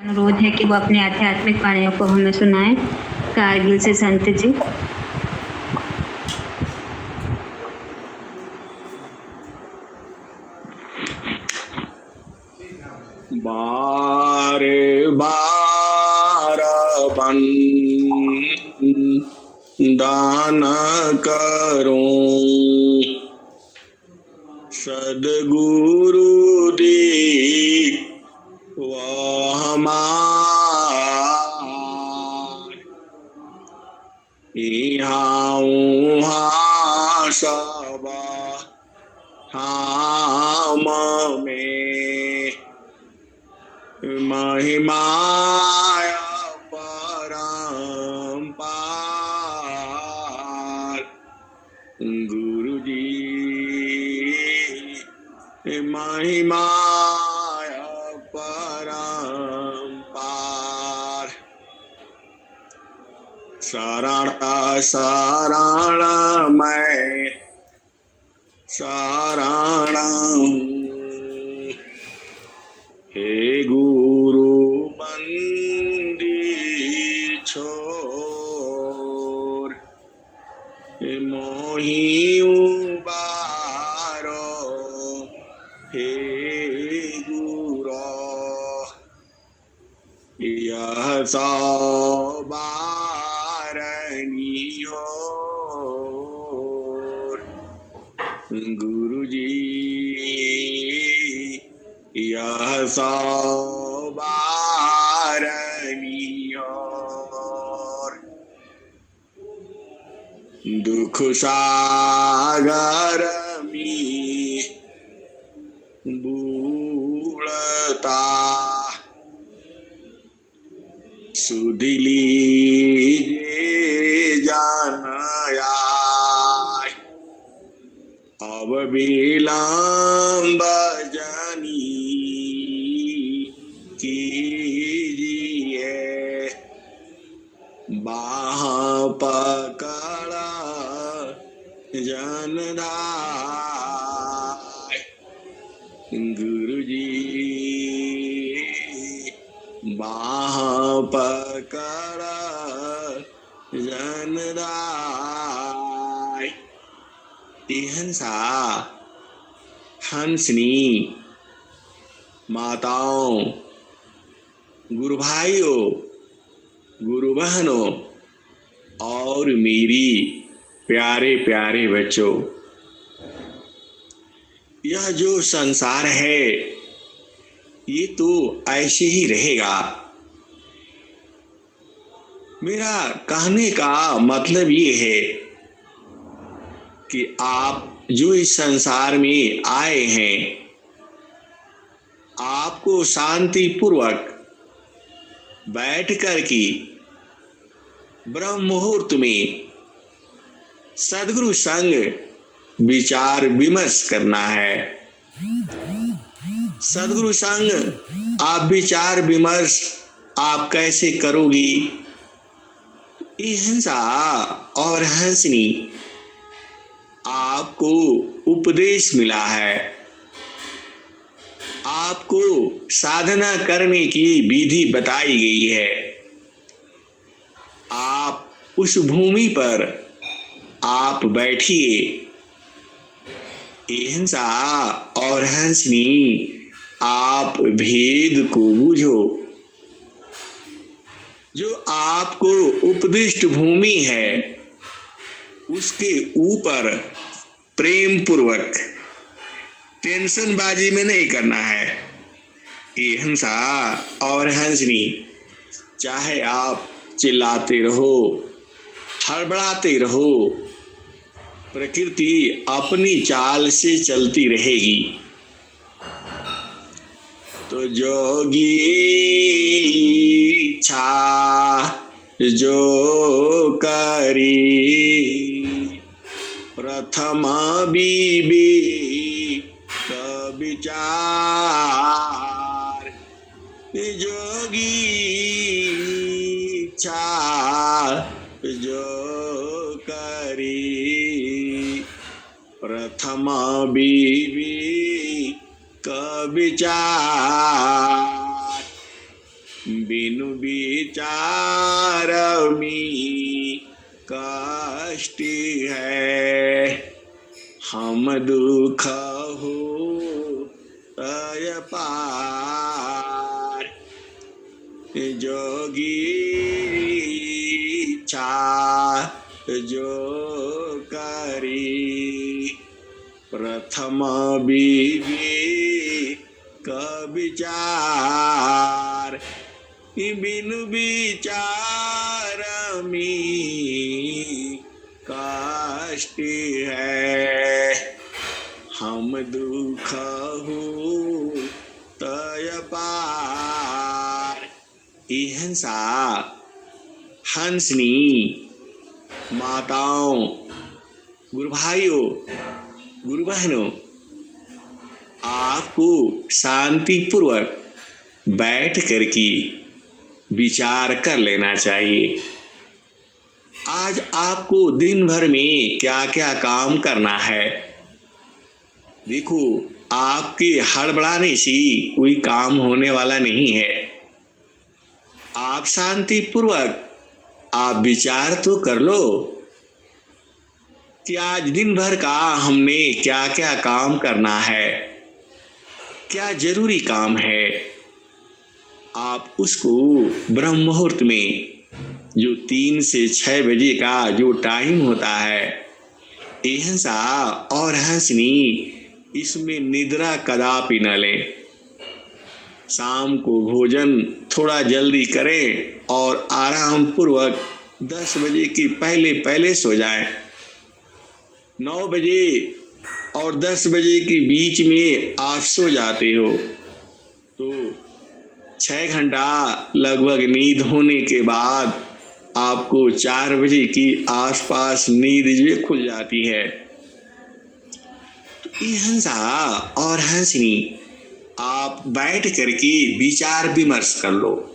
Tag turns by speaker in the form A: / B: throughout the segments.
A: अनुरोध है कि वो अपनी आध्यात्मिक वाणियों को हमें सुनाएं। कारगिल से संत जी।
B: बार बार दान करूं सदगुरु दी वह हमार यहाँ उहाँ सब हम में महिमाय परम्पार गुरु जी महिमाय परम्पार शरण शरण मैं शरण हे गुरु बंदी छोर मोहि उबारो हे गुरु यह सवारनियो गुरु जी यह सवारनियो दुख सागर में बूढ़ता सुध लीजिए जान आए अब विलंब जानी कीजिए बाह पकड़ा जनदाय गुरु जी बाह पकड़ा जनदाय हंसा हंसनी माताओं गुरु भाइयों गुरु बहनों और मेरी प्यारे प्यारे बच्चों, यह जो संसार है ये तो ऐसे ही रहेगा। मेरा कहने का मतलब ये है कि आप जो इस संसार में आए हैं आपको शांति पूर्वक बैठ कर के ब्रह्म मुहूर्त में सद्गुरु संग विचार विमर्श करना है। सद्गुरु संग आप विचार विमर्श आप कैसे करोगी? हिंसा और हंसनी आपको उपदेश मिला है, आपको साधना करने की विधि बताई गई है। आप उस भूमि पर आप बैठिए। हिंसा और हंसनी आप भेद को बूझो। जो आपको उपदिष्ट भूमि है उसके ऊपर प्रेम पूर्वक टेंशन बाजी में नहीं करना है। ये हिंसा और हंसनी चाहे आप चिल्लाते रहो हड़बड़ाते रहो, प्रकृति अपनी चाल से चलती रहेगी। तो जोगी इच्छा जो करी प्रथम विचार जोगी इच्छा जो करी प्रथम विचार बिनु विचार में कष्ट है, हम दुख हो तय पार। जोगी इच्छा जो करी, प्रथम विवेक विचार। बिनु विचार में कष्ट है, हम दुख हो तय पार। हिंसा हंसनी माताओं, गुरु भाइयों, गुरु बहनों, आपको शांति पूर्वक बैठ करके विचार कर लेना चाहिए। आज आपको दिन भर में क्या क्या काम करना है। देखो, आपके हड़बड़ाने से कोई काम होने वाला नहीं है। आप शांति पूर्वक आप विचार तो कर लो कि आज दिन भर का हमने क्या क्या काम करना है, क्या जरूरी काम है। आप उसको ब्रह्म मुहूर्त में, जो 3 से 6 बजे का जो टाइम होता है, हिंसा और हंसनी, इसमें निद्रा कदापि न लें। शाम को भोजन थोड़ा जल्दी करें और आराम पूर्वक 10 बजे के पहले पहले सो जाएं। 9 बजे और 10 बजे के बीच में आप सो जाते हो तो 6 घंटा लगभग नींद होने के बाद आपको 4 बजे की आसपास नींद जो खुल जाती है। तो हिंसा और हंसनी आप बैठ करके विचार विमर्श कर लो।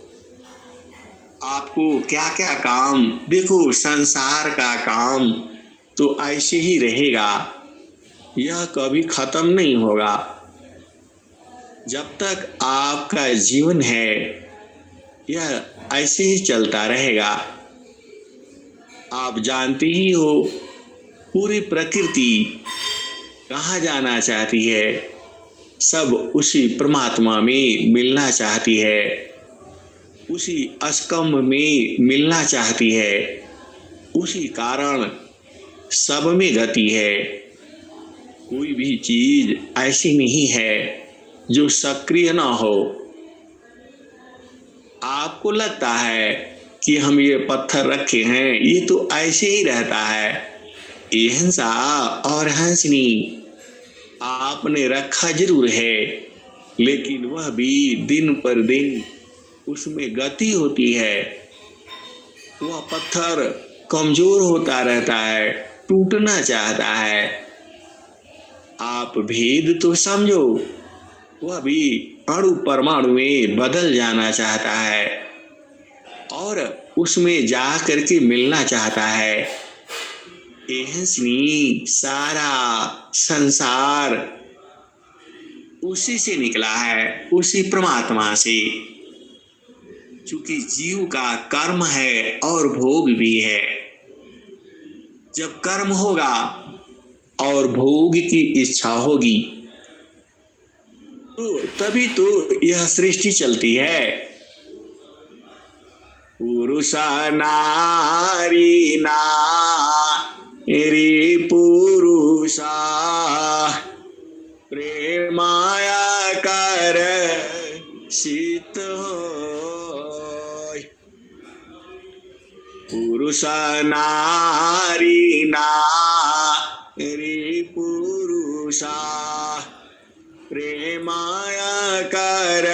B: आपको क्या क्या काम, देखो संसार का काम तो ऐसे ही रहेगा, यह कभी खत्म नहीं होगा। जब तक आपका जीवन है यह ऐसे ही चलता रहेगा। आप जानते ही हो, पूरी प्रकृति कहाँ जाना चाहती है, सब उसी परमात्मा में मिलना चाहती है, उसी अस्कम्भ में मिलना चाहती है। उसी कारण सब में गति है। कोई भी चीज ऐसी नहीं है जो सक्रिय ना हो। आपको लगता है कि हम ये पत्थर रखे हैं, ये तो ऐसे ही रहता है। ये हिंसा और हंसनी आपने रखा जरूर है, लेकिन वह भी दिन पर दिन उसमें गति होती है। वह पत्थर कमजोर होता रहता है, टूटना चाहता है। आप भेद तो समझो, वह भी अणु परमाणु में बदल जाना चाहता है और उसमें जा करके मिलना चाहता है। हंसनी सारा संसार उसी से निकला है, उसी परमात्मा से। चूंकि जीव का कर्म है और भोग भी है। जब कर्म होगा और भोग की इच्छा होगी तो तभी तो यह सृष्टि चलती है। पुरुष नारी नारी पुरुषा प्रेमाया कर शीत होय। पुरुष नारी नारी पुरुषा प्रेमाया कर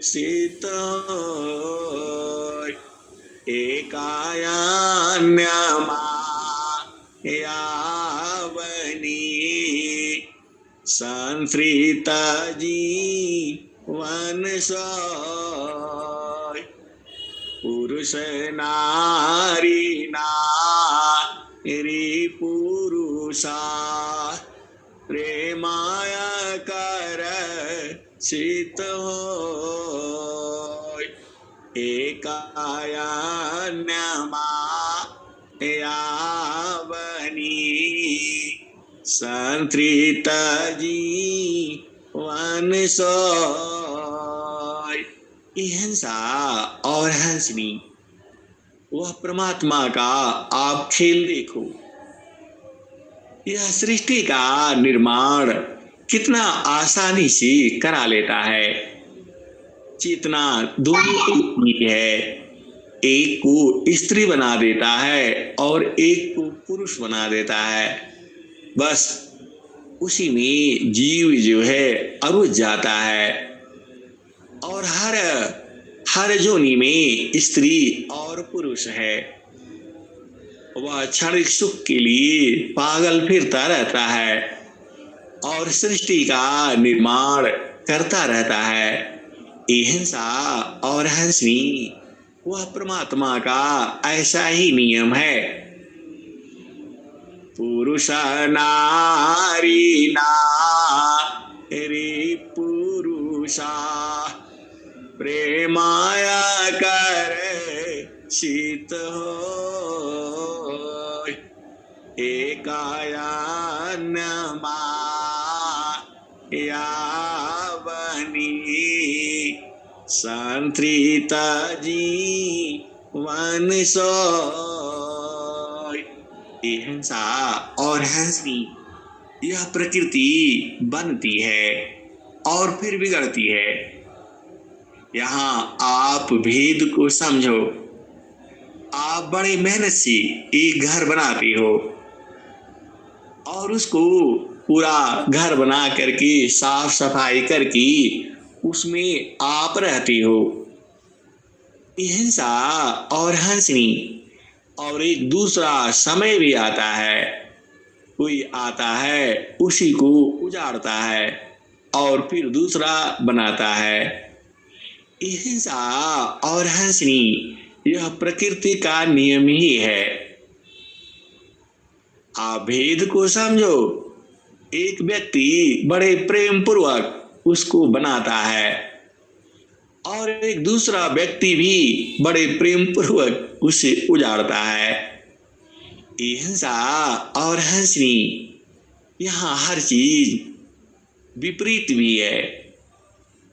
B: शीत होय। एकायान्यमा यावनी संश्रित जीवन सोय। पुरुष नारी नारी पुरुषा प्रेमाया कर शीत होय। एकायनमा यावनी संतृत जीवन सोय। हिंसा और हंसनी, वह परमात्मा का आप खेल देखो। यह सृष्टि का निर्माण कितना आसानी से करा लेता है। चेतना दोनों की है, एक को स्त्री बना देता है और एक को पुरुष बना देता है। बस उसी में जीव जो है अरुझ जाता है और हर जोनी में स्त्री और पुरुष है। वह क्षणिक सुख के लिए पागल फिरता रहता है और सृष्टि का निर्माण करता रहता है। हिंसा और हंसनी, वह परमात्मा का ऐसा ही नियम है। पुरुष नारी नारी पुरुषा प्रेमाया कर शीत हो एकायनमा यावनी संतृत जीवन सोय। हिंसा और हंसनी, यह प्रकृति बनती है और फिर बिगड़ती है। यहाँ आप भेद को समझो। आप बड़ी मेहनत से एक घर बनाते हो और उसको पूरा घर बना करके साफ सफाई करके उसमें आप रहते हो। हिंसा और हंसनी, और एक दूसरा समय भी आता है। कोई आता है, उसी को उजाड़ता है और फिर दूसरा बनाता है। हिंसा और हंसनी, यह प्रकृति का नियम ही है। आप भेद को समझो। एक व्यक्ति बड़े प्रेम पूर्वक उसको बनाता है और एक दूसरा व्यक्ति भी बड़े प्रेम पूर्वक उसे उजाड़ता है। हिंसा और हंसनी, यहाँ हर चीज विपरीत भी है।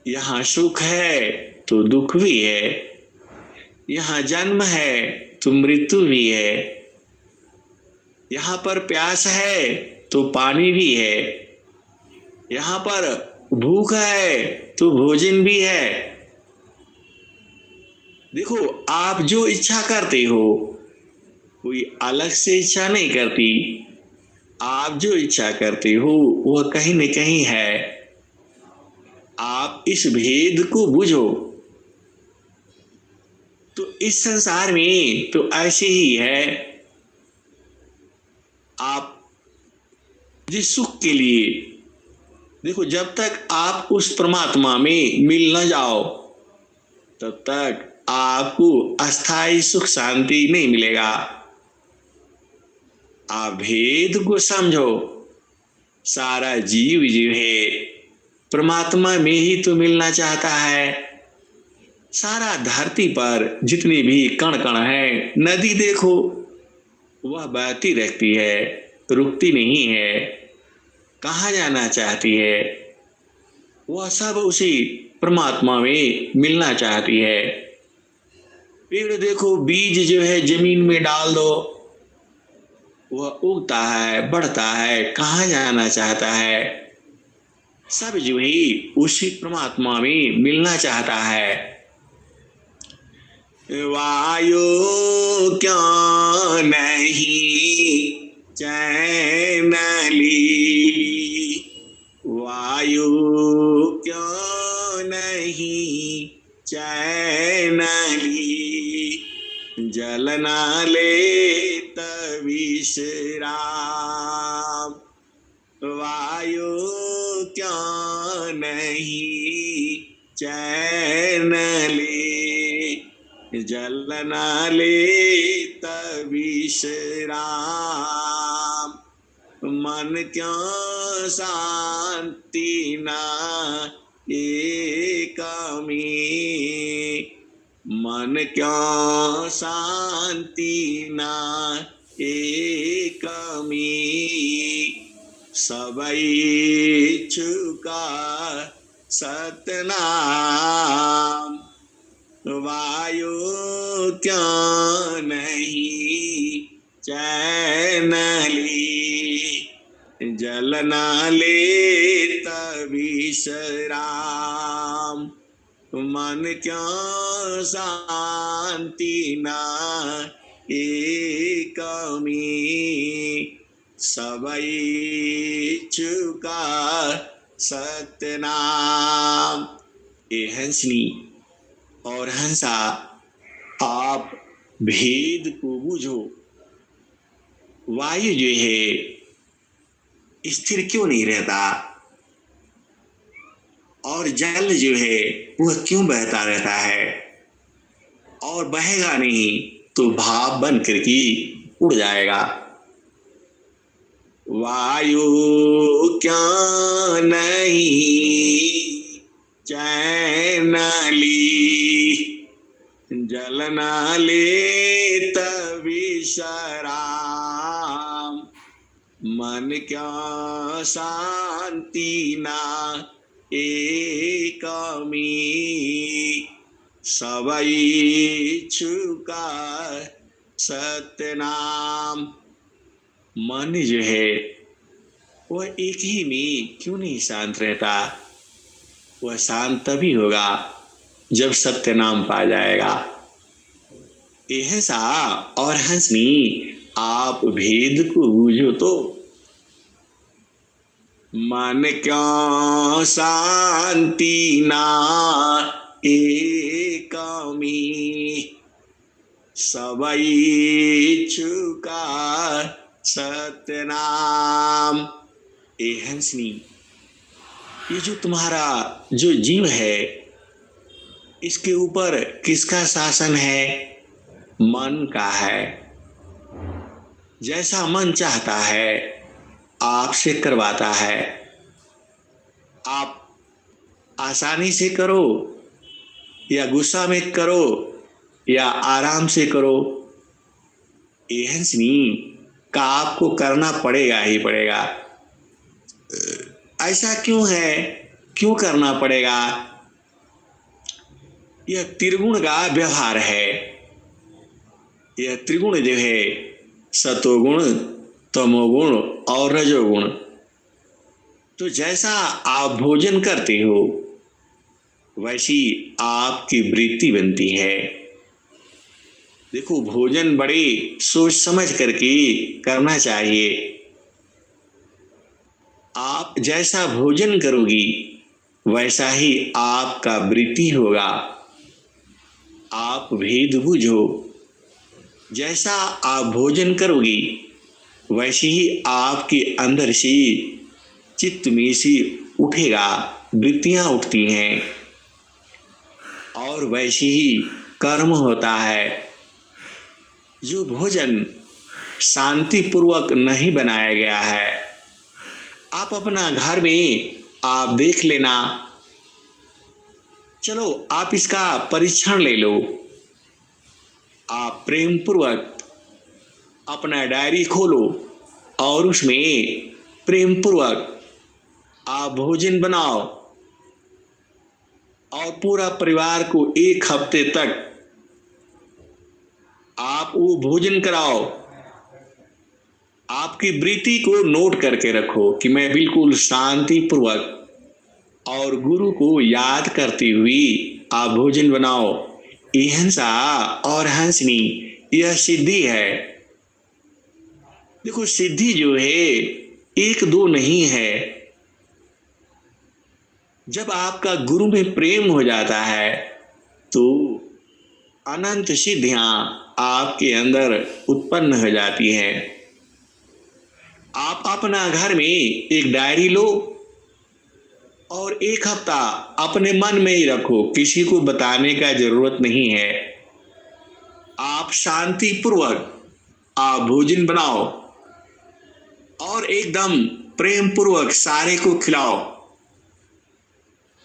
B: यहाँ सुख है तो दुख भी है, यहाँ जन्म है तो मृत्यु भी है, यहाँ पर प्यास है तो पानी भी है, यहाँ पर भूख है तो भोजन भी है। देखो, आप जो इच्छा करते हो, कोई अलग से इच्छा नहीं करती। आप जो इच्छा करते हो वह कहीं न कहीं है। आप इस भेद को बुझो तो इस संसार में तो ऐसे ही है। आप जिस सुख के लिए, देखो, जब तक आप उस परमात्मा में मिल न जाओ तब तक आपको अस्थाई सुख शांति नहीं मिलेगा। आप भेद को समझो। सारा जीव जीव है परमात्मा में ही तो मिलना चाहता है। सारा धरती पर जितने भी कण कण है, नदी देखो, वह बहती रहती है, रुकती नहीं है। कहाँ जाना चाहती है? वह सब उसी परमात्मा में मिलना चाहती है। पेड़ देखो, बीज जो है जमीन में डाल दो, वह उगता है, बढ़ता है, कहाँ जाना चाहता है? सब जो ही उसी परमात्मा में मिलना चाहता है। वायु क्यों नहीं चैन ली, वायु क्यों नहीं चैन ली, जल न लेत विश्राम। वायु क्यों नहीं चैन ली, जल न लेत विश्राम। मन क्यों शांति न एक में, मन क्यों शांति ना एक में, सबई चुका सतनाम। वायु क्यों नहीं चैन ली, जल ना ले विश्राम। मन क्यों शांति ना एक में, सबई चुका सतनाम। ए हंसनी और हंसा, आप भेद को बूझो। वायु जो है स्थिर क्यों नहीं रहता, और जल जो है वह क्यों बहता रहता है, और बहेगा नहीं तो भाप बन करके उड़ जाएगा। वायु क्या नहीं चैन ली, जल न ले विश्राम। मन क्या शांति ना एक में, सबई चुका सतनाम। मन जो है वह एक ही में क्यों नहीं शांत रहता, वह शांत तभी होगा जब सत्य नाम पा जाएगा। ऐसा और हंसनी, आप भेद को बूझो तो। मन क्यों शांति ना एक में, सबई चुका सतनाम। ए हंसनी, ये जो तुम्हारा जो जीव है, इसके ऊपर किसका शासन है? मन का है। जैसा मन चाहता है आपसे करवाता है। आप आसानी से करो या गुस्सा में करो या आराम से करो, ये हंसनी का आपको करना पड़ेगा ही पड़ेगा। ऐसा क्यों है, क्यों करना पड़ेगा? यह त्रिगुण का व्यवहार है। यह त्रिगुण जो है सतोगुण, तमोगुण और रजोगुण। तो जैसा आप भोजन करते हो वैसी आपकी वृत्ति बनती है। देखो, भोजन बड़े सोच समझ करके करना चाहिए। आप जैसा भोजन करोगी वैसा ही आपका वृत्ति होगा। आप भेद बूझो। जैसा आप भोजन करोगी वैसे ही आपके अंदर से चित्त में से उठेगा, वृत्तियां उठती हैं, और वैसे ही कर्म होता है। जो भोजन शांति पूर्वक नहीं बनाया गया है, आप अपना घर में आप देख लेना। चलो आप इसका परीक्षण ले लो। आप प्रेम पूर्वक अपना डायरी खोलो और उसमें प्रेम पूर्वक आप भोजन बनाओ, और पूरा परिवार को एक हफ्ते तक आप वो भोजन कराओ। आपकी वृत्ति को नोट करके रखो कि मैं बिल्कुल शांति पूर्वक और गुरु को याद करते हुए आप भोजन बनाओ। ये हंसा और हंसनी, यह सिद्धि है। देखो, सिद्धि जो है एक दो नहीं है। जब आपका गुरु में प्रेम हो जाता है तो अनंत सिद्धियां आपके अंदर उत्पन्न हो जाती हैं। आप अपना घर में एक डायरी लो और एक हफ्ता अपने मन में ही रखो, किसी को बताने का जरूरत नहीं है। आप शांति पूर्वक आप भोजन बनाओ और एकदम प्रेम पूर्वक सारे को खिलाओ,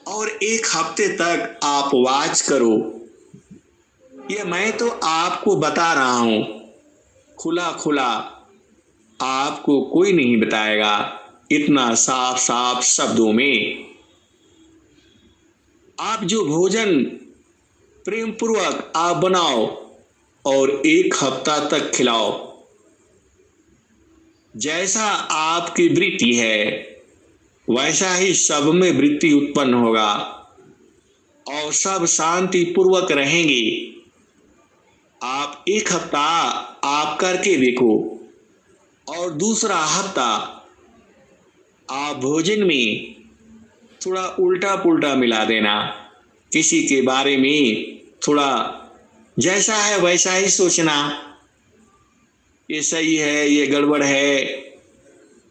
B: और एक हफ्ते तक आप वाच करो। ये मैं तो आपको बता रहा हूं, खुला खुला आपको कोई नहीं बताएगा इतना साफ साफ शब्दों में। आप जो भोजन प्रेम पूर्वक आप बनाओ और 1 हफ्ता तक खिलाओ, जैसा आपकी वृत्ति है वैसा ही सब में वृत्ति उत्पन्न होगा और सब शांति पूर्वक रहेंगे। आप 1 हफ्ता आप करके देखो और दूसरा हफ्ता आप भोजन में थोड़ा उल्टा पुल्टा मिला देना, किसी के बारे में थोड़ा जैसा है वैसा ही सोचना, ये सही है ये गड़बड़ है,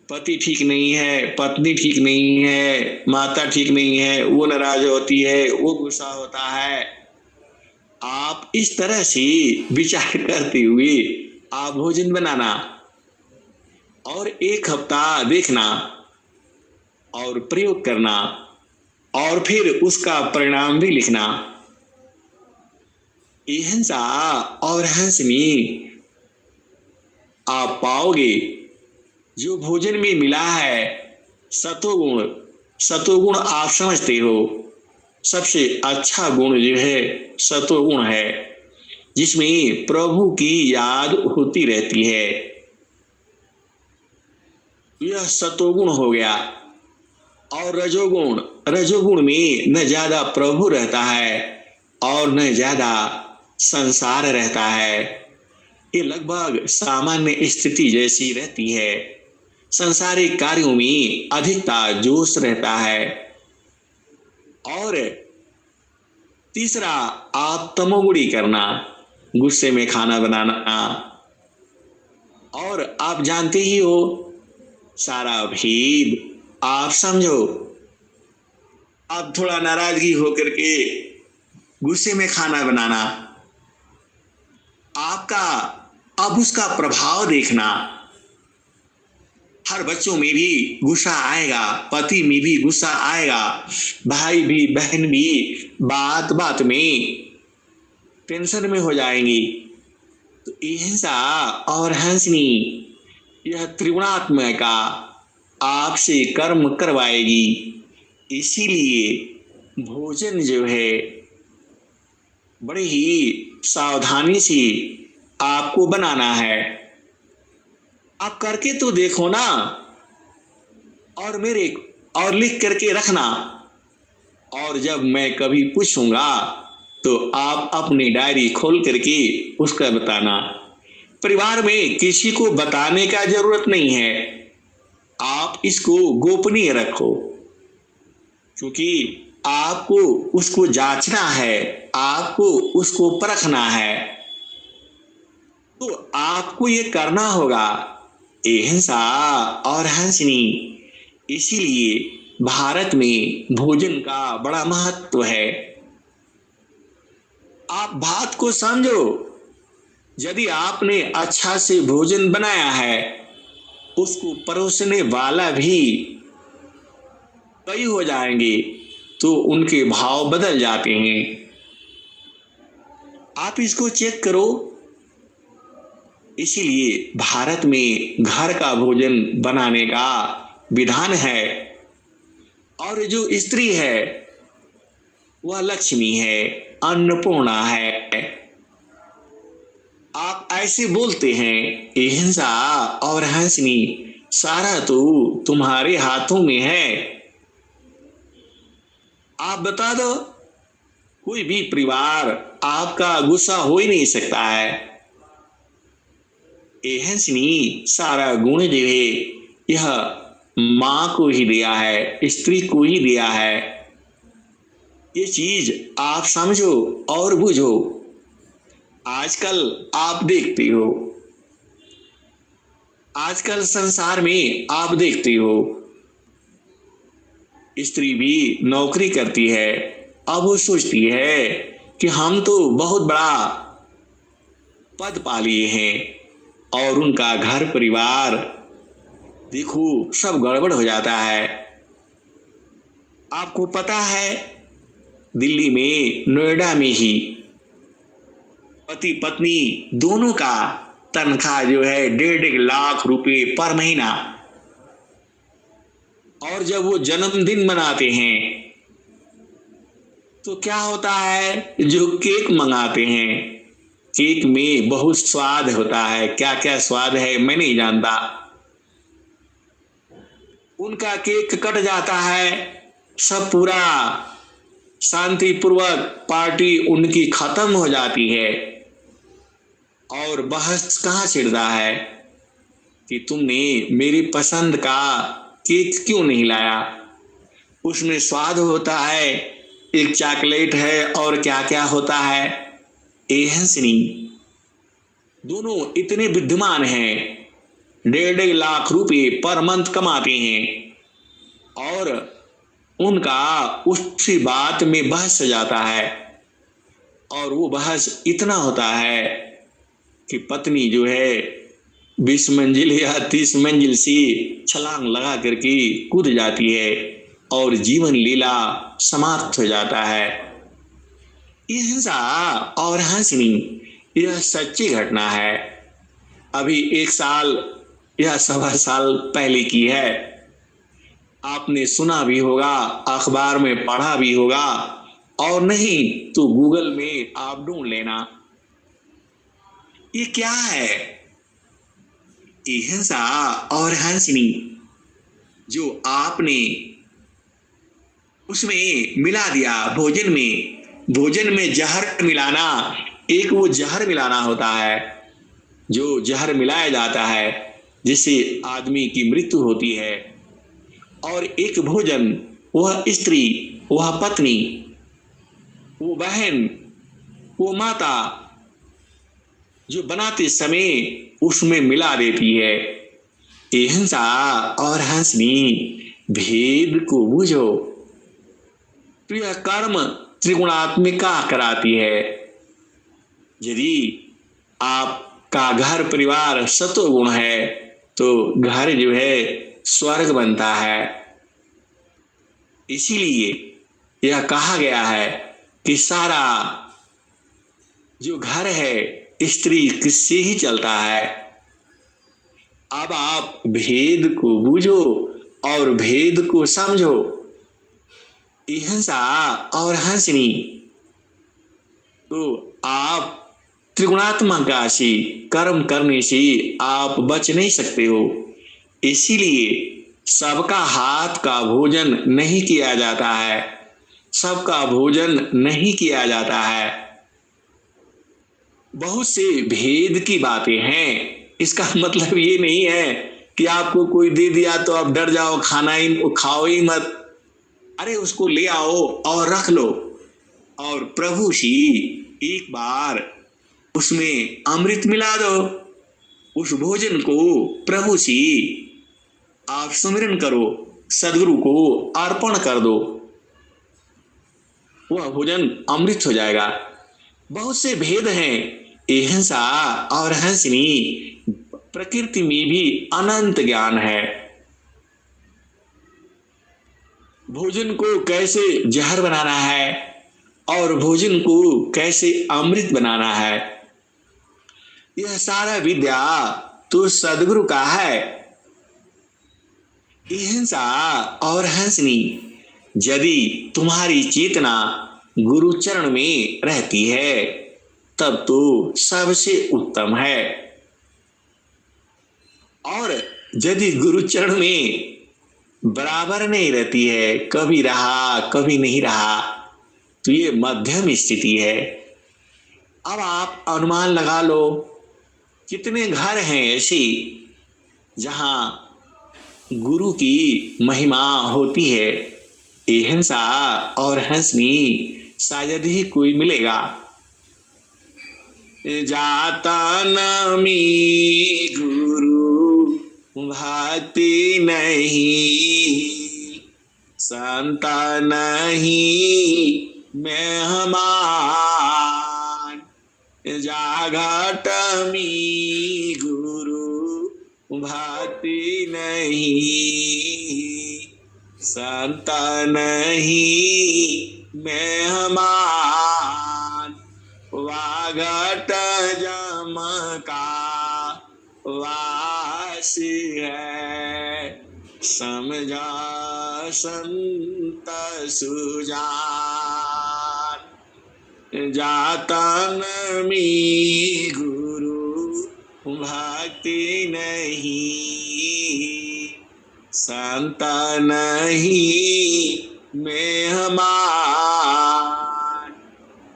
B: पति ठीक नहीं है, पत्नी ठीक नहीं है, माता ठीक नहीं है, वो नाराज होती है, वो गुस्सा होता है। आप इस तरह से विचार करते हुए आप भोजन बनाना और 1 हफ्ता देखना और प्रयोग करना और फिर उसका परिणाम भी लिखना। अहिंसा और हंस में आप पाओगे जो भोजन में मिला है सतोगुण। सतोगुण आप समझते हो, सबसे अच्छा गुण जो है सतोगुण है, जिसमें प्रभु की याद होती रहती है। यह सतोगुण हो गया। और रजोगुण, रजोगुण में न ज्यादा प्रभु रहता है और न ज्यादा संसार रहता है। ये लगभग सामान्य स्थिति जैसी रहती है। संसारिक कार्यों में अधिकता जोश रहता है। और तीसरा आप तमोगुणी करना, गुस्से में खाना बनाना। और आप जानते ही हो सारा भेद आप समझो। अब थोड़ा नाराजगी होकर के गुस्से में खाना बनाना, आपका अब उसका प्रभाव देखना। हर बच्चों में भी गुस्सा आएगा, पति में भी गुस्सा आएगा, भाई भी बहन भी बात बात में टेंशन में हो जाएंगी। तो अहिंसा और हंसनी यह त्रिगुणात्मका आपसे कर्म करवाएगी। इसीलिए भोजन जो है बड़े ही सावधानी से आपको बनाना है। आप करके तो देखो ना, और लिख करके रखना। और जब मैं कभी पूछूंगा तो आप अपनी डायरी खोल करके उसका बताना। परिवार में किसी को बताने का जरूरत नहीं है, आप इसको गोपनीय रखो, क्योंकि आपको उसको जांचना है, आपको उसको परखना है। तो आपको ये करना होगा अहिंसा और हंसनी। इसीलिए भारत में भोजन का बड़ा महत्व है। आप बात को समझो, यदि आपने अच्छा से भोजन बनाया है, उसको परोसने वाला भी कई हो जाएंगे तो उनके भाव बदल जाते हैं। आप इसको चेक करो। इसीलिए भारत में घर का भोजन बनाने का विधान है। और जो स्त्री है वह लक्ष्मी है, अन्नपूर्णा है। आप ऐसे बोलते हैं अहिंसा और हंसनी, सारा तो तुम्हारे हाथों में है। आप बता दो, कोई भी परिवार आपका गुस्सा हो ही नहीं सकता है। अहिंसनी सारा गुण जो है यह माँ को ही दिया है, स्त्री को ही दिया है। ये चीज आप समझो और बुझो। आजकल आप देखते हो, आजकल संसार में आप देखते हो, स्त्री भी नौकरी करती है। अब वो सोचती है कि हम तो बहुत बड़ा पद पा लिए हैं और उनका घर परिवार देखो सब गड़बड़ हो जाता है। आपको पता है दिल्ली में, नोएडा में ही पति पत्नी दोनों का तनख्वाह जो है 1.5 लाख रुपए पर महीना। और जब वो जन्मदिन मनाते हैं तो क्या होता है, जो केक मंगाते हैं, केक में बहुत स्वाद होता है, क्या क्या स्वाद है मैं नहीं जानता। उनका केक कट जाता है, सब पूरा शांतिपूर्वक पार्टी उनकी खत्म हो जाती है, और बहस कहाँ छिड़ता है कि तुमने मेरी पसंद का केक क्यों नहीं लाया। उसमें स्वाद होता है, एक चॉकलेट है और क्या क्या होता है। ए हंसनी, दोनों इतने विद्यमान हैं, 1.5 लाख रुपए पर मंथ कमाते हैं, और उनका उसी बात में बहस हो जाता है। और वो बहस इतना होता है कि पत्नी जो है 20 मंजिल या 30 मंजिल से छलांग लगा करके कूद जाती है और जीवन लीला समाप्त हो जाता है। ये हिंसा और हंसनी यह सच्ची घटना है, अभी 1 साल या 1.25 साल पहले की है। आपने सुना भी होगा, अखबार में पढ़ा भी होगा, और नहीं तो गूगल में आप ढूंढ लेना। ये क्या है, ये हिंसा और हंसनी जो आपने उसमें मिला दिया भोजन में। भोजन में जहर मिलाना, एक वो जहर मिलाना होता है जो जहर मिलाया जाता है जिससे आदमी की मृत्यु होती है, और एक भोजन वह स्त्री, वह पत्नी, वो बहन, वो माता जो बनाते समय उसमें मिला देती है। ये हिंसा और हंसनी, भेद को बूझो। तो यह कर्म त्रिगुणात्मिका कराती है। यदि आपका घर परिवार सतोगुण है तो घर जो है स्वर्ग बनता है। इसीलिए यह कहा गया है कि सारा जो घर है स्त्री किससे ही चलता है। अब आप भेद को बूझो और भेद को समझो। हिंसा और हंसनी तो आप त्रिगुणात्मक राशि कर्म करने से आप बच नहीं सकते हो। इसीलिए सबका हाथ का भोजन नहीं किया जाता है, सबका भोजन नहीं किया जाता है। बहुत से भेद की बातें हैं, इसका मतलब ये नहीं है कि आपको कोई दे दिया तो आप डर जाओ, खाना ही खाओ ही मत। अरे उसको ले आओ और रख लो, और प्रभु सी एक बार उसमें अमृत मिला दो। उस भोजन को प्रभु सी आप सुमिरन करो, सदगुरु को अर्पण कर दो, वह भोजन अमृत हो जाएगा। बहुत से भेद हैं। ये हिंसा और हंसनी प्रकृति में भी अनंत ज्ञान है। भोजन को कैसे जहर बनाना है और भोजन को कैसे अमृत बनाना है, यह सारा विद्या तो सदगुरु का है। हिंसा और हंसनी यदि तुम्हारी चेतना गुरु चरण में रहती है तब तो सबसे उत्तम है, और यदि गुरु चरण में बराबर नहीं रहती है, कभी रहा कभी नहीं रहा, तो ये मध्यम स्थिति है। अब आप अनुमान लगा लो कितने घर हैं ऐसे जहां गुरु की महिमा होती है। ये हिंसा और हंसनी शायद ही कोई मिलेगा। जाता नामी गुरु भक्ति नहीं, संता नहीं मेहमान, जाघट मी गुरु भक्ति नहीं, संत नहीं मेहमान, वाघट जम का वास है, समझा संत सुजान। जातन में गुरु भक्ति नहीं, संत नहीं मेहमान।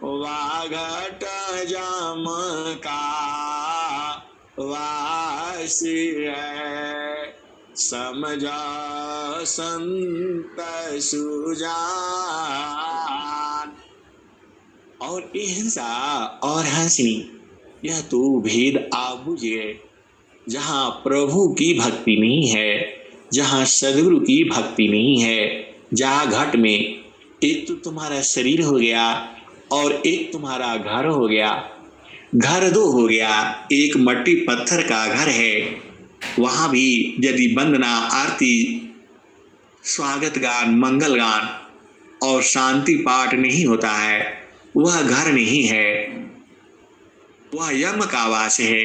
B: वाघट जम का वास है, समझा संत सुजान। और ये हिंसा और हंसनी, यह तो भेद आप बुझिए। जहाँ प्रभु की भक्ति नहीं है, जहाँ सदगुरु की भक्ति नहीं है, जहाँ घट में एक तो तुम्हारा शरीर हो गया और एक तुम्हारा घर हो गया। घर दो हो गया, एक मट्टी पत्थर का घर है, वहां भी यदि वंदना आरती स्वागत गान मंगल गान और शांति पाठ नहीं होता है, वह घर नहीं है, वह यम का वास है।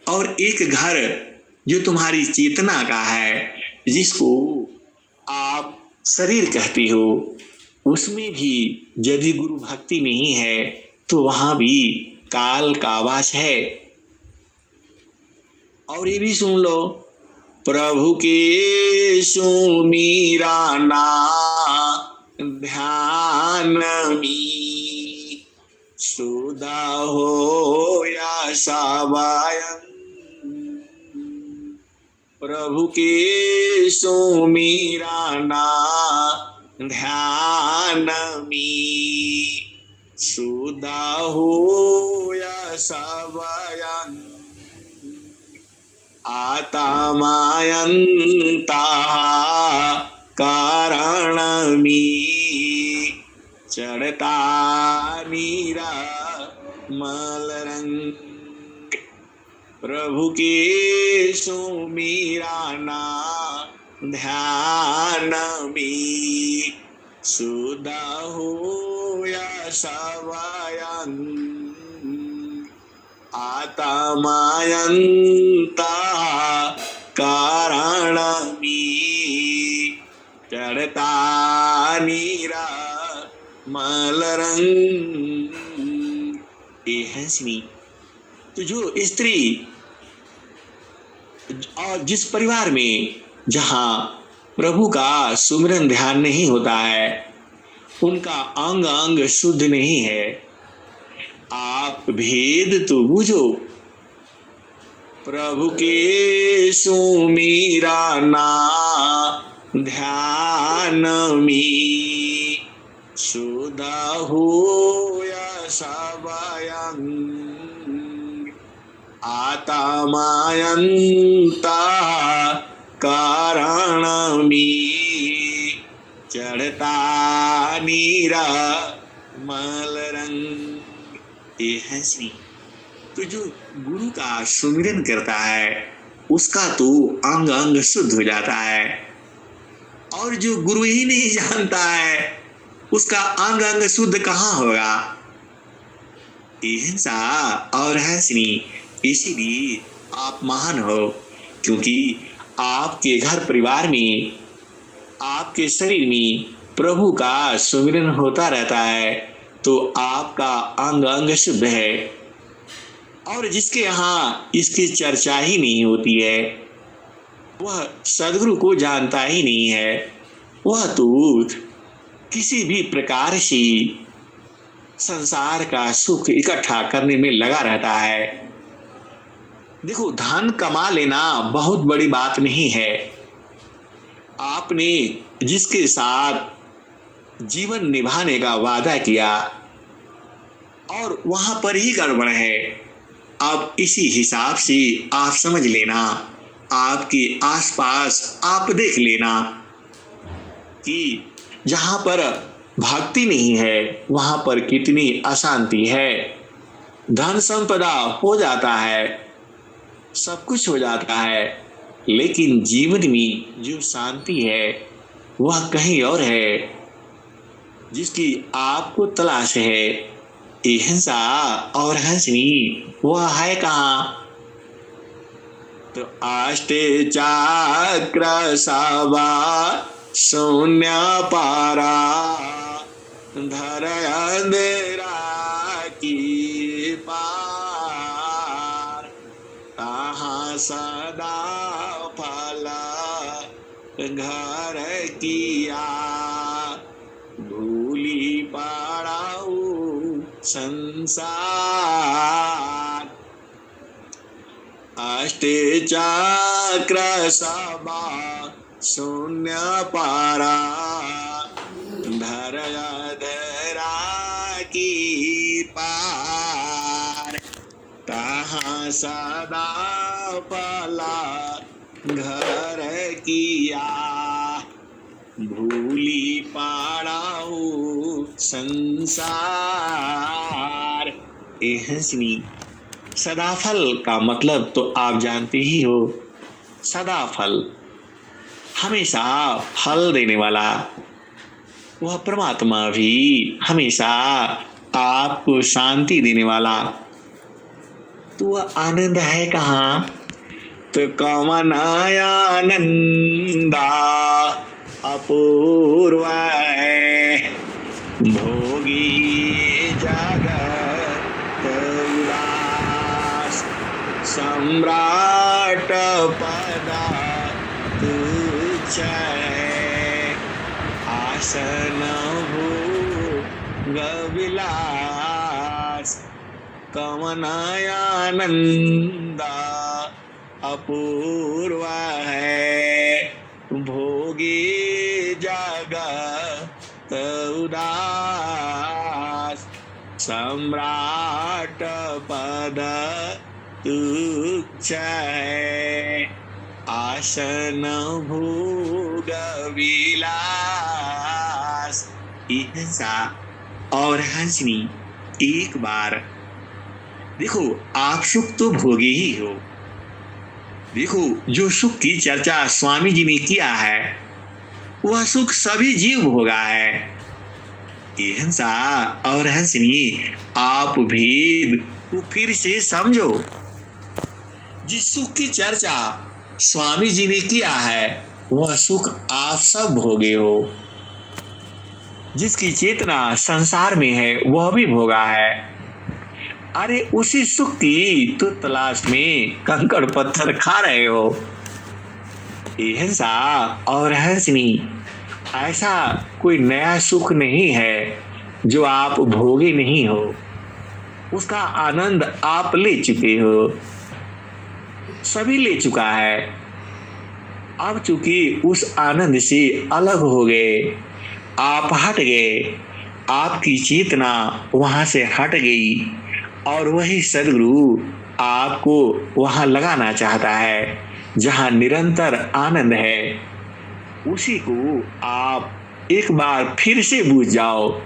B: और एक घर जो तुम्हारी चेतना का है, जिसको आप शरीर कहते हो, उसमें भी यदि गुरु भक्ति नहीं है तो वहां भी काल का वास है। और ये भी सुन लो, प्रभु के सुमीरा ना ध्यान में, सुधा हो या सावायन। प्रभु के सुमीरा ना ध्यान में, सुधा हो या सावायन। आत्मायंता कारण में, चढ़ता नीरा मलरंग। प्रभु के सुमीरा ना ध्यान में, सुधा हो या सवायन। आत्मायंता कारण में, चढ़ता नीरा मलरंग। ये हंसनी, तो जो स्त्री और जिस परिवार में जहां प्रभु का सुमिरन ध्यान नहीं होता है, उनका अंग अंग शुद्ध नहीं है। आप भेद तो बुझो, प्रभु के सुमीरा ना ध्यान में, सुधा हो या सवायन। आत्मायंता कारण में, चढ़ता नीरा मलरंग। ये हंसनी, तो जो गुरु का सुमिरन करता है उसका तो अंग अंग शुद्ध हो जाता है, और जो गुरु ही नहीं जानता है उसका अंग अंग शुद्ध कहाँ होगा। ये हिंसा और हंसनी, इसीलिए आप महान हो, क्योंकि आपके घर परिवार में, आपके शरीर में प्रभु का सुमिरन होता रहता है, तो आपका अंग अंग शुद्ध है। और जिसके यहाँ इसकी चर्चा ही नहीं होती है, वह सदगुरु को जानता ही नहीं है। वह तो किसी भी प्रकार से संसार का सुख इकट्ठा करने में लगा रहता है। देखो, धन कमा लेना बहुत बड़ी बात नहीं है। आपने जिसके साथ जीवन निभाने का वादा किया और वहां पर ही गड़बड़ है, अब इसी हिसाब से आप समझ लेना, आपके आसपास आप देख लेना कि जहां पर भक्ति नहीं है वहां पर कितनी अशांति है। धन संपदा हो जाता है, सब कुछ हो जाता है, लेकिन जीवन में जो शांति है वह कहीं और है, जिसकी आपको तलाश है। हिंसा और हंसनी वह है कहाँ? तो अष्टे चक्र सवा शून्य पारा धर अंधेरा की पार कहाँ सदा फल घर किया भूली पड़ाऊ संसार अष्टे चक्र सवा शून्य पारा धर अधरा की पार कहाँ सदा फला घर किया भूली पड़ाऊ संसार। ए हंसनी, सदाफल का मतलब तो आप जानते ही हो। सदाफल, हमेशा फल देने वाला, वह परमात्मा भी हमेशा आपको शांति देने वाला। तो वह आनंद है कहाँ? तो कौन आनंदा अपूर्व है भोगी जगत उदास सम्राट पदा तुच्छ है आसन भोग विलास कौन आनंदा अपूर्व है भोगी जगत उदास सम्राट पद तुच्छ है आसन भोग विलास। हिंसा और हंसनी, एक बार देखो, आप सुख तो भोगे ही हो। देखो, जो सुख की चर्चा स्वामी जी ने किया है वह सुख सभी जीव भोगा है। हिंसा और हंसनी, आप भेद को फिर से समझो। जिस सुख की चर्चा स्वामी जी ने किया है वह सुख आप सब भोगे हो। जिसकी चेतना संसार में है वह भी भोगा है। अरे उसी सुख की तो तलाश में कंकड़ पत्थर खा रहे हो। हिंसा और हंसनी, ऐसा कोई नया सुख नहीं है जो आप भोगे नहीं हो। उसका आनंद आप ले चुके हो, सभी ले चुका है। अब चूंकि उस आनंद से अलग हो गए, आप हट गए, आपकी चेतना वहां से हट गई और वही सदगुरु आपको वहां लगाना चाहता है जहां निरंतर आनंद है। उसी को आप एक बार फिर से बूझ जाओ।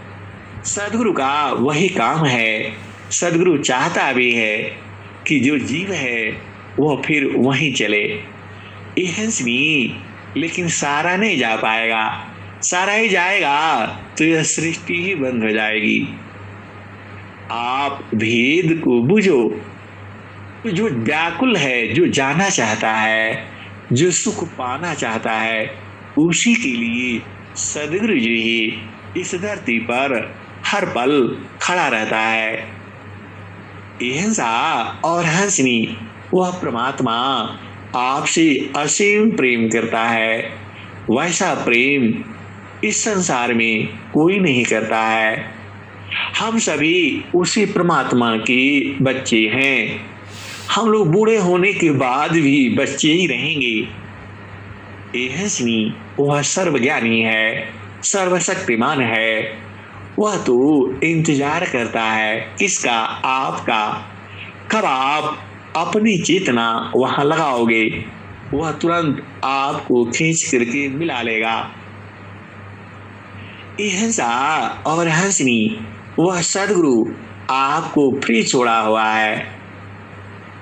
B: सदगुरु का वही काम है। सदगुरु चाहता भी है कि जो जीव है वह फिर वहीं चले। ये हंसनी, लेकिन सारा नहीं जा पाएगा। सारा ही जाएगा तो यह सृष्टि ही बंद हो जाएगी। आप भेद को बुझो। जो व्याकुल है, जो जाना चाहता है, जो सुख पाना चाहता है, उसी के लिए सदगुरु जी ही इस धरती पर हर पल खड़ा रहता है। हिंसा और हंसनी, वह परमात्मा आपसे असीम प्रेम करता है। वैसा प्रेम इस संसार में कोई नहीं करता है। हम सभी उसी परमात्मा के बच्चे हैं। हम लोग बूढ़े होने के बाद भी बच्चे ही रहेंगे। हंसनी, वह सर्वज्ञानी है, सर्वशक्तिमान है। वह तो इंतजार करता है किसका? आपका। कब आप अपनी चेतना वहां लगाओगे वह तुरंत आपको खींच करके मिला लेगा। हिंसा और हंसनी, वह सदगुरु आपको फ्री छोड़ा हुआ है।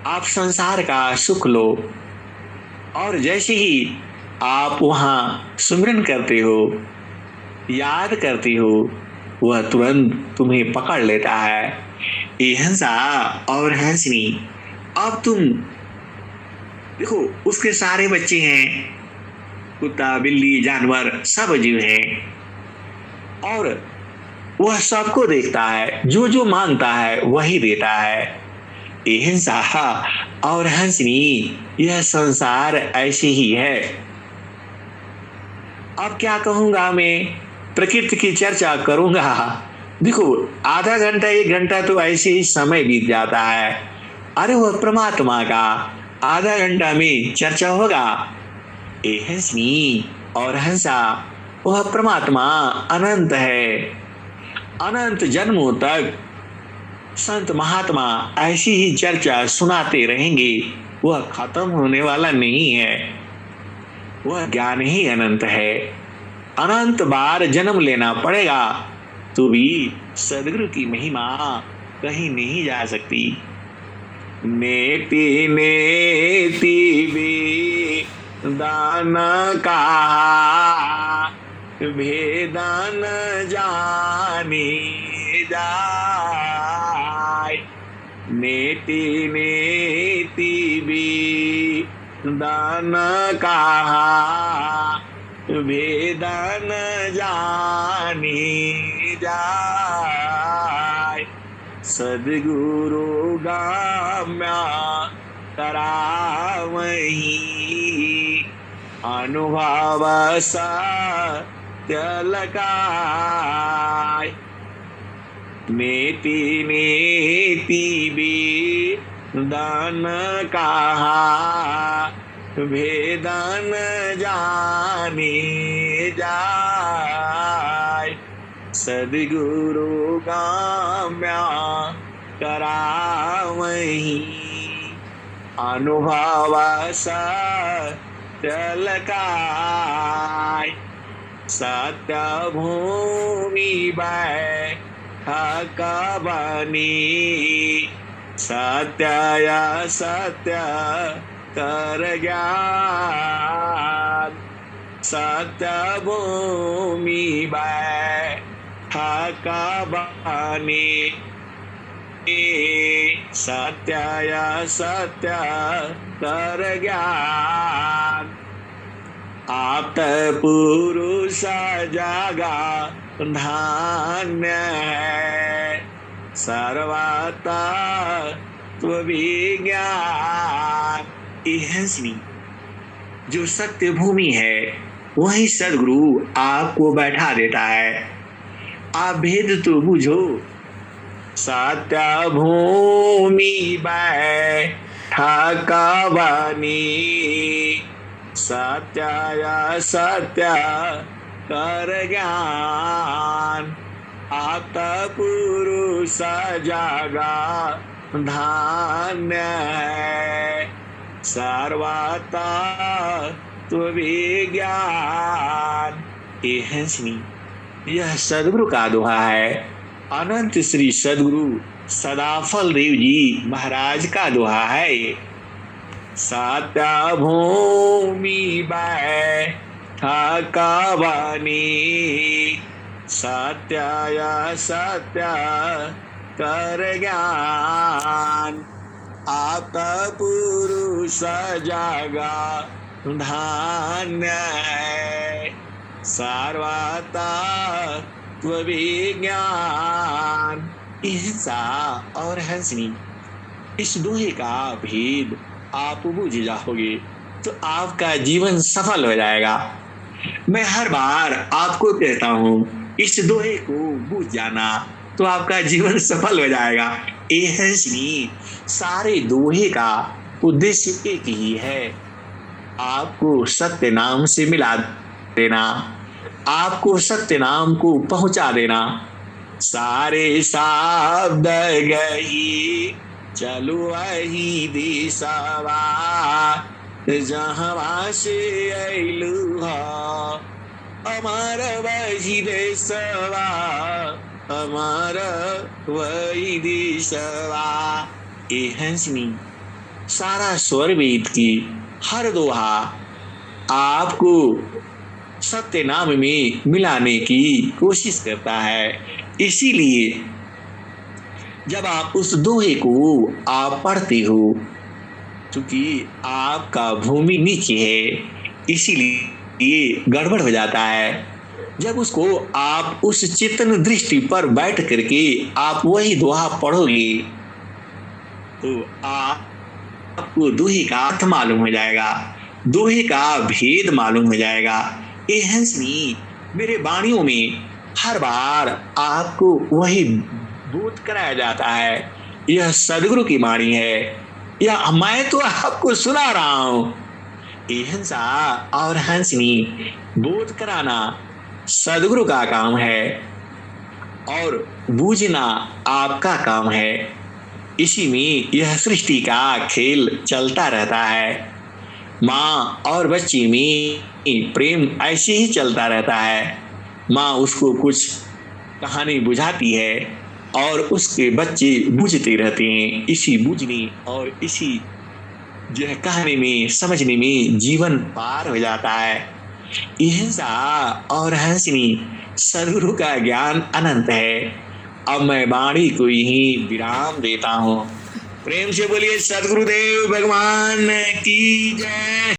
B: आप संसार का सुख लो और जैसे ही आप वहां सुमिरन करते हो, याद करते हो, वह तुरंत तुम्हें पकड़ लेता है। ए हंसा और हंसनी, अब तुम देखो उसके सारे बच्चे हैं, कुत्ता बिल्ली जानवर सब जीव हैं, और वह सबको देखता है, जो जो मांगता है वही देता है। ए हिंसा और हंसनी, यह संसार ऐसे ही है। अब क्या कहूंगा मैं, प्रकृति की चर्चा करूंगा, देखो आधा घंटा 1 घंटा तो ऐसे ही समय बीत जाता है। अरे वह परमात्मा का आधा घंटा में चर्चा होगा। ए हंसनी और हंसा, वह परमात्मा अनंत है। अनंत जन्मों तक संत महात्मा ऐसी ही चर्चा सुनाते रहेंगे, वह खत्म होने वाला नहीं है। वह ज्ञान ही अनंत है। अनंत बार जन्म लेना पड़ेगा तो भी सदगुरु की महिमा कहीं नहीं जा सकती। नेति नेति वेदान कहा, भेदान जाने जाय। नेति नेति वेदान कहा, भेदान जाने जाय। सद्गुरु गाम्या करावही, अनुभव सत्य लगाय। नेति नेति वेदान कहा, भेदन जाने जाय। सद्गुरु गाम्या करावही, अनुभव सत्य लगाय। सत्य भूमि बैठक बनी, सत्य सत्य कर ज्ञान। सत्य भूमि बैठक बनी, सत्य सत्य कर ज्ञान। आप्त पुरुष जागा धान्य है, सर्वतत्व विज्ञान। हंसनी, जो सत्य भूमि है वही सदगुरु आपको बैठा देता है। आप भेद तो बुझो। सत्य भूमि बैठक बनी, सत्य सत्य कर ज्ञान। आप्त पुरुष जागा धान्य है, सर्वतत्व विज्ञान। ये हंसनी, यह सदगुरु का दोहा है। अनंत श्री सदगुरु सदाफल देव जी महाराज का दोहा है ये। सत्य भूमि बैठक बनी, सत्य सत्य कर ज्ञान। आप्त पुरुष जागा धान्य है, सर्वतत्व विज्ञान। हिंसा और हंसनी, इस दोहे का भेद आप बुझ जाओगे तो आपका जीवन सफल हो जाएगा। मैं हर बार आपको कहता हूँ, इस दोहे को बुझ जाना तो आपका जीवन सफल हो जाएगा। ए हंसनी, सारे दोहे का उद्देश्य एक ही है, आपको सत्य नाम से मिला देना, आपको सत्य नाम को पहुंचा देना। सारे शब्द गही चलो वही दिशवा, जहाँ से अइलू ह अमर वही देशवा, अमर वही दिशवा। ए हंसनी, सारा स्वर वेद की हर दोहा आपको सत्य नाम में मिलाने की कोशिश करता है। इसीलिए जब आप उस दोहे को आप पढ़ते हो, क्योंकि आपका भूमि नीचे है इसीलिए गड़बड़ हो जाता है। जब उसको आप उस चेतन दृष्टि पर बैठ करके आप वही दोहा पढ़ोगे तो आपको दोहे का अर्थ मालूम हो जाएगा, दोहे का भेद मालूम हो जाएगा। ए हंसनी, मेरे वाणियों में हर बार आपको वही बोध कराया जाता है। यह सदगुरु की वाणी है, या मैं तो आपको सुना रहा हूं। ए हंसा और हंसनी, बोध कराना सदगुरु का काम है और बूझना आपका काम है। इसी में यह सृष्टि का खेल चलता रहता है। माँ और बच्ची में प्रेम ऐसे ही चलता रहता है। माँ उसको कुछ कहानी बुझाती है और उसके बच्चे बूझते रहते हैं। इसी बूझने और इसी जो है कहानी में समझने में जीवन पार हो जाता है। हिंसा और हंसनी सदगुरु का ज्ञान अनंत है। अब मैं वाणी को ही विराम देता हूँ। प्रेम से बोलिए सदगुरुदेव भगवान की जय।